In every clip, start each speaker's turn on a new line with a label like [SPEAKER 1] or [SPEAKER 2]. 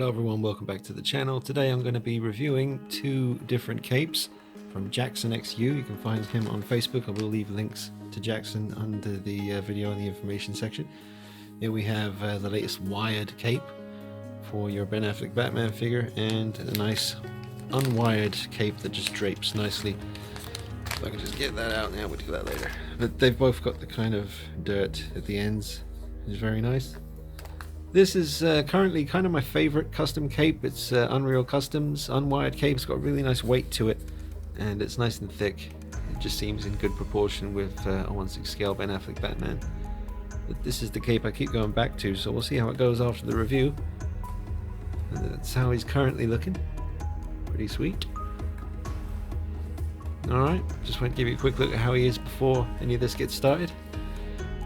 [SPEAKER 1] Hello everyone, welcome back to the channel. Today I'm going to be reviewing two different capes from JAXON XU. You can find him on Facebook. I will leave links to JAXON under the video in the information section. Here we have the latest wired cape for your Ben Affleck Batman figure, and a nice unwired cape that just drapes nicely. If I can just get that out now, we'll do that later. But they've both got the kind of dirt at the ends. It's very nice. This is currently kind of my favorite custom cape. It's Unreal Customs unwired cape. It's got a really nice weight to it, and it's nice and thick. It just seems in good proportion with a 1/6 scale Ben Affleck Batman. But this is the cape I keep going back to, so we'll see how it goes after the review. And that's how he's currently looking. Pretty sweet. Alright, just want to give you a quick look at how he is before any of this gets started.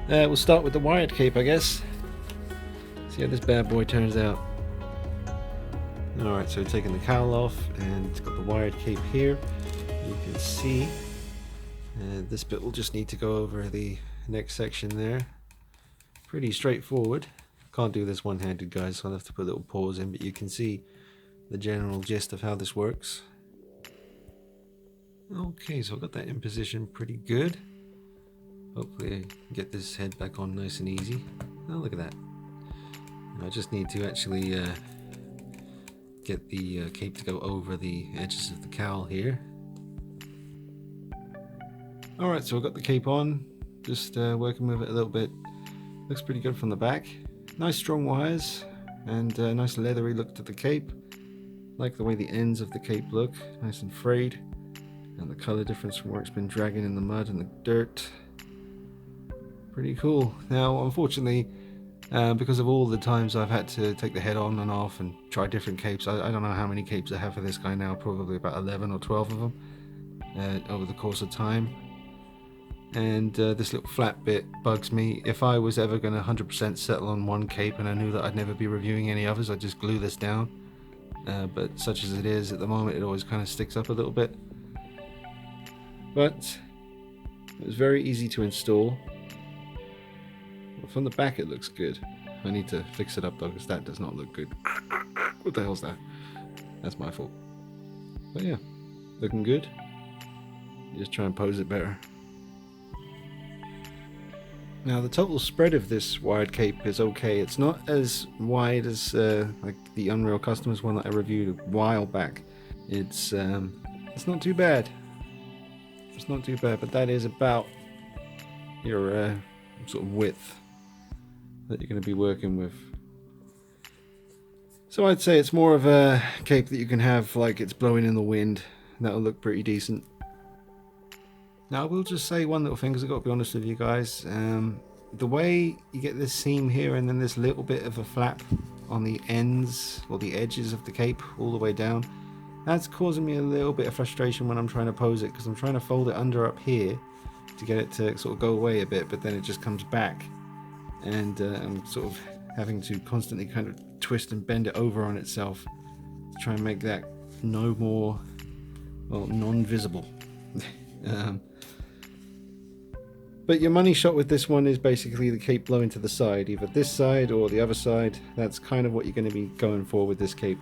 [SPEAKER 1] We'll start with the wired cape, I guess. See how this bad boy turns out. Alright, so taking the cowl off, and it's got the wired cape here. You can see this bit will just need to go over the next section there. Pretty straightforward. Can't do this one-handed, guys, so I'll have to put a little pause in, but you can see the general gist of how this works. Okay, so I've got that in position pretty good. Hopefully I can get this head back on nice and easy. Oh, look at that. I just need to actually get the cape to go over the edges of the cowl here. Alright, so I've got the cape on, just working with it a little bit. Looks pretty good from the back. Nice strong wires, and a nice leathery look to the cape. Like the way the ends of the cape look, nice and frayed. And the color difference from where it's been dragging in the mud and the dirt. Pretty cool. Now, unfortunately, because of all the times I've had to take the head on and off and try different capes, I don't know how many capes I have for this guy now, probably about 11 or 12 of them over the course of time. And this little flat bit bugs me. If I was ever going to 100% settle on one cape and I knew that I'd never be reviewing any others, I'd just glue this down. But such as it is at the moment, it always kind of sticks up a little bit. But it was very easy to install. From the back it looks good. I need to fix it up though, because that does not look good. What the hell's that? That's my fault. But yeah, looking good. Just try and pose it better. Now the total spread of this wired cape is okay. It's not as wide as like the Unreal Customs one that I reviewed a while back. It's not too bad. It's not too bad, but that is about your sort of width that you're going to be working with. So I'd say it's more of a cape that you can have like it's blowing in the wind. That'll look pretty decent. Now I will just say one little thing, because I've got to be honest with you guys. The way you get this seam here and then this little bit of a flap on the ends or the edges of the cape all the way down, that's causing me a little bit of frustration when I'm trying to pose it, because I'm trying to fold it under up here to get it to sort of go away a bit, but then it just comes back. And I'm sort of having to constantly kind of twist and bend it over on itself to try and make that no more, well, non-visible. But your money shot with this one is basically the cape blowing to the side, either this side or the other side. That's kind of what you're going to be going for with this cape.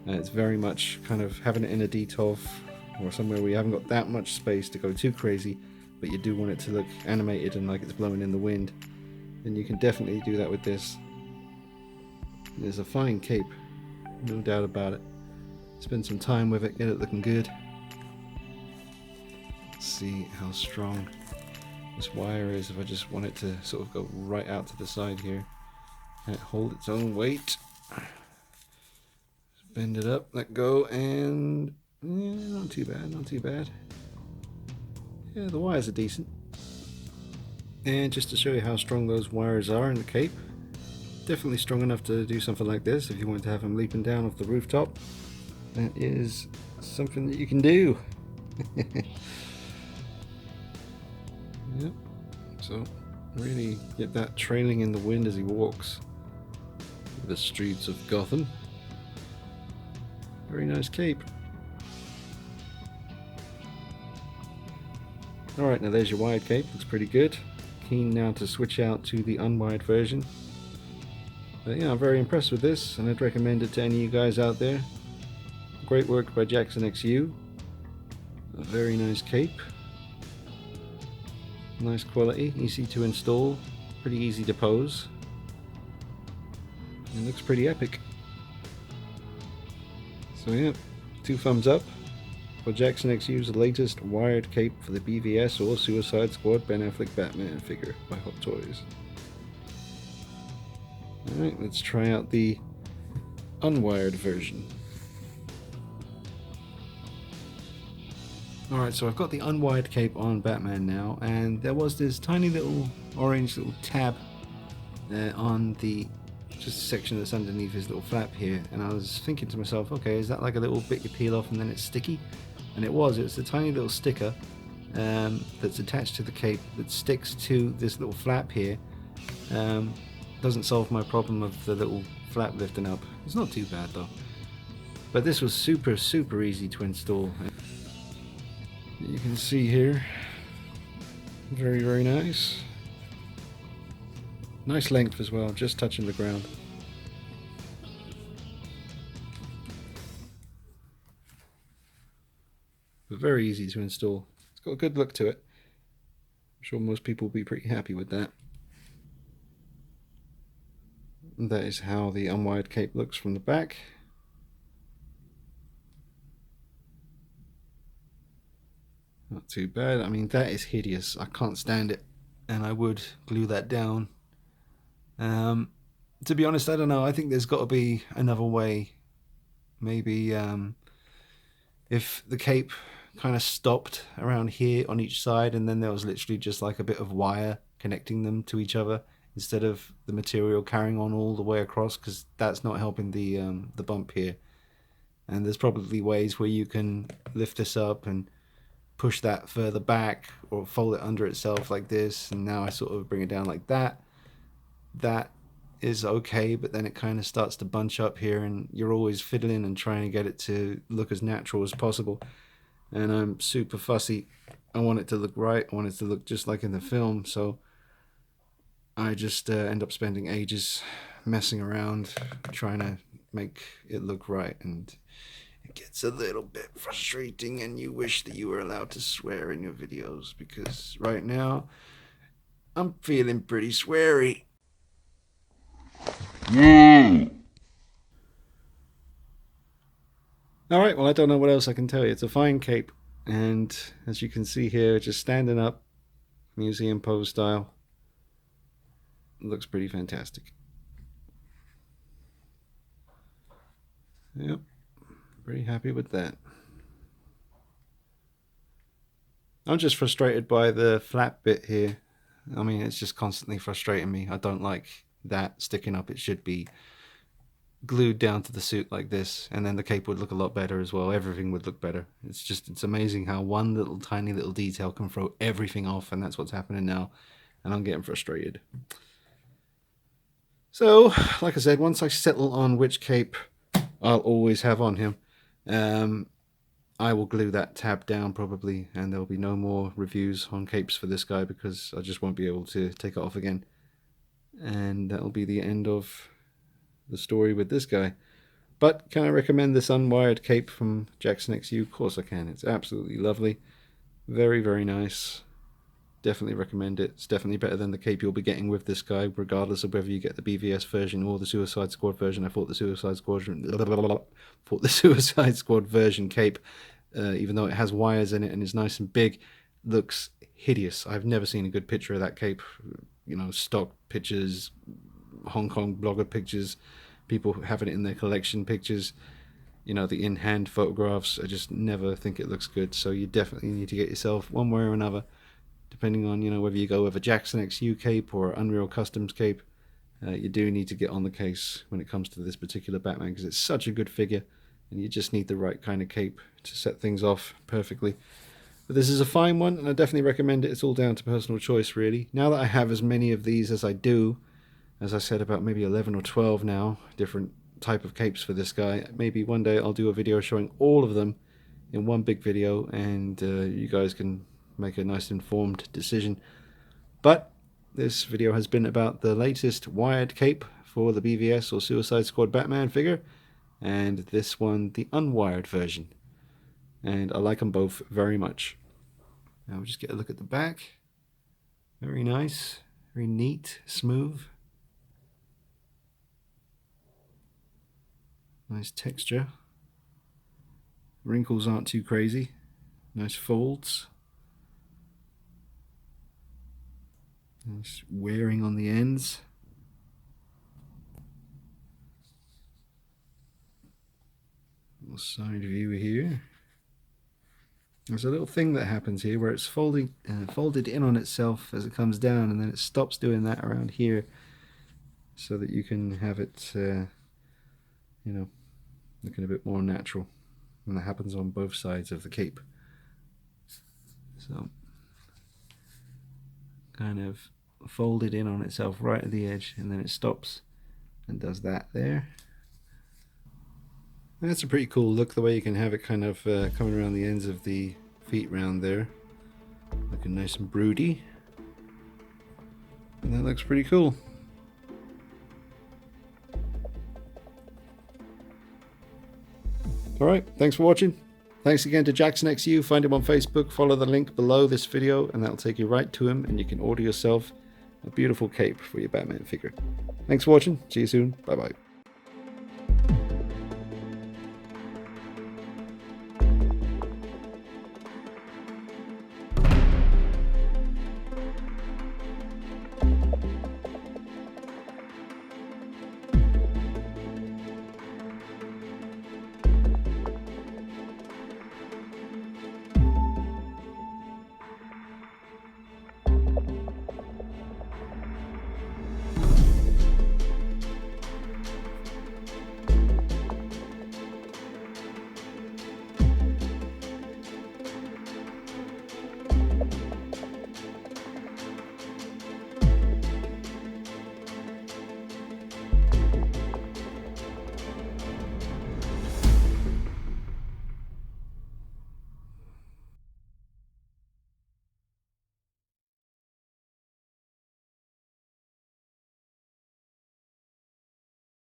[SPEAKER 1] It's very much kind of having it in a detov or somewhere where you haven't got that much space to go too crazy, but you do want it to look animated and like it's blowing in the wind. And you can definitely do that with this. It's a fine cape, no doubt about it. Spend some time with it, get it looking good. Let's see how strong this wire is. If I just want it to sort of go right out to the side here, and hold its own weight. Just bend it up, let go, and yeah, not too bad, not too bad. Yeah, the wires are decent. And just to show you how strong those wires are in the cape, definitely strong enough to do something like this. If you want to have them leaping down off the rooftop, that is something that you can do. Yep. So really get that trailing in the wind as he walks the streets of Gotham. Very nice cape. Alright, now there's your wired cape, looks pretty good. Keen now to switch out to the unwired version. But yeah, I'm very impressed with this, and I'd recommend it to any of you guys out there. Great work by JAXON XU. A very nice cape. Nice quality, easy to install, pretty easy to pose. It looks pretty epic. So yeah, 2 thumbs up for JAXON XU's latest wired cape for the BvS or Suicide Squad Ben Affleck Batman figure by Hot Toys. Alright, let's try out the unwired version. Alright, so I've got the unwired cape on Batman now, and there was this tiny little orange little tab on the just section that's underneath his little flap here, and I was thinking to myself, okay, is that like a little bit you peel off and then it's sticky? And it's a tiny little sticker that's attached to the cape that sticks to this little flap here. Doesn't solve my problem of the little flap lifting up. It's not too bad though. But this was super easy to install. You can see here, very nice. Nice length as well, just touching the ground. But very easy to install. It's got a good look to it. I'm sure most people will be pretty happy with that. And that is how the unwired cape looks from the back. Not too bad. I mean, that is hideous. I can't stand it, and I would glue that down. To be honest, I don't know. I think there's got to be another way. Maybe if the cape kind of stopped around here on each side, and then there was literally just like a bit of wire connecting them to each other, instead of the material carrying on all the way across, because that's not helping the bump here. And there's probably ways where you can lift this up and push that further back, or fold it under itself like this, and now I sort of bring it down like that. That is okay, but then it kind of starts to bunch up here, and you're always fiddling and trying to get it to look as natural as possible. And I'm super fussy. I want it to look right. I want it to look just like in the film, so I just end up spending ages messing around trying to make it look right, and it gets a little bit frustrating, and you wish that you were allowed to swear in your videos, because right now I'm feeling pretty sweary. Alright, well, I don't know what else I can tell you. It's a fine cape, and as you can see here, just standing up, museum pose style. Looks pretty fantastic. Yep, pretty happy with that. I'm just frustrated by the flap bit here. I mean, it's just constantly frustrating me. I don't like that sticking up. It should be glued down to the suit like this, and then the cape would look a lot better as well. Everything would look better. It's amazing how one little tiny little detail can throw everything off, and that's what's happening now, and I'm getting frustrated. So, like I said, once I settle on which cape I'll always have on him, I will glue that tab down probably, and there'll be no more reviews on capes for this guy, because I just won't be able to take it off again. And that'll be the end of the story with this guy. But can I recommend this unwired cape from JAXON XU? Of course I can. It's absolutely lovely. Very nice. Definitely recommend it. It's definitely better than the cape you'll be getting with this guy, regardless of whether you get the BvS version or the Suicide Squad version. I thought the Suicide Squad version cape, even though it has wires in it and is nice and big, looks hideous. I've never seen a good picture of that cape. You know, stock pictures, Hong Kong blogger pictures, people having it in their collection pictures, you know, the in-hand photographs. I just never think it looks good. So you definitely need to get yourself one way or another, depending on, you know, whether you go with a JAXON XU cape or Unreal Customs cape. You do need to get on the case when it comes to this particular Batman, because it's such a good figure, and you just need the right kind of cape to set things off perfectly. But this is a fine one, and I definitely recommend it. It's all down to personal choice, really. Now that I have as many of these as I do, as I said, about maybe 11 or 12 now, different type of capes for this guy, maybe one day I'll do a video showing all of them in one big video, and you guys can make a nice informed decision. But this video has been about the latest wired cape for the BvS or Suicide Squad Batman figure, and this one the unwired version. And I like them both very much. Now we'll just get a look at the back. Very nice, very neat, smooth. Nice texture. Wrinkles aren't too crazy. Nice folds. Nice wearing on the ends. Little side view here. There's a little thing that happens here where it's folded in on itself as it comes down, and then it stops doing that around here, so that you can have it, you know, looking a bit more natural. And that happens on both sides of the cape. So, kind of folded in on itself right at the edge, and then it stops and does that there. And that's a pretty cool look, the way you can have it kind of coming around the ends of the feet round there, looking nice and broody, and that looks pretty cool. Alright, thanks for watching. Thanks again to JAXON XU. Find him on Facebook, follow the link below this video, and that'll take you right to him, and you can order yourself a beautiful cape for your Batman figure. Thanks for watching. See you soon. Bye bye.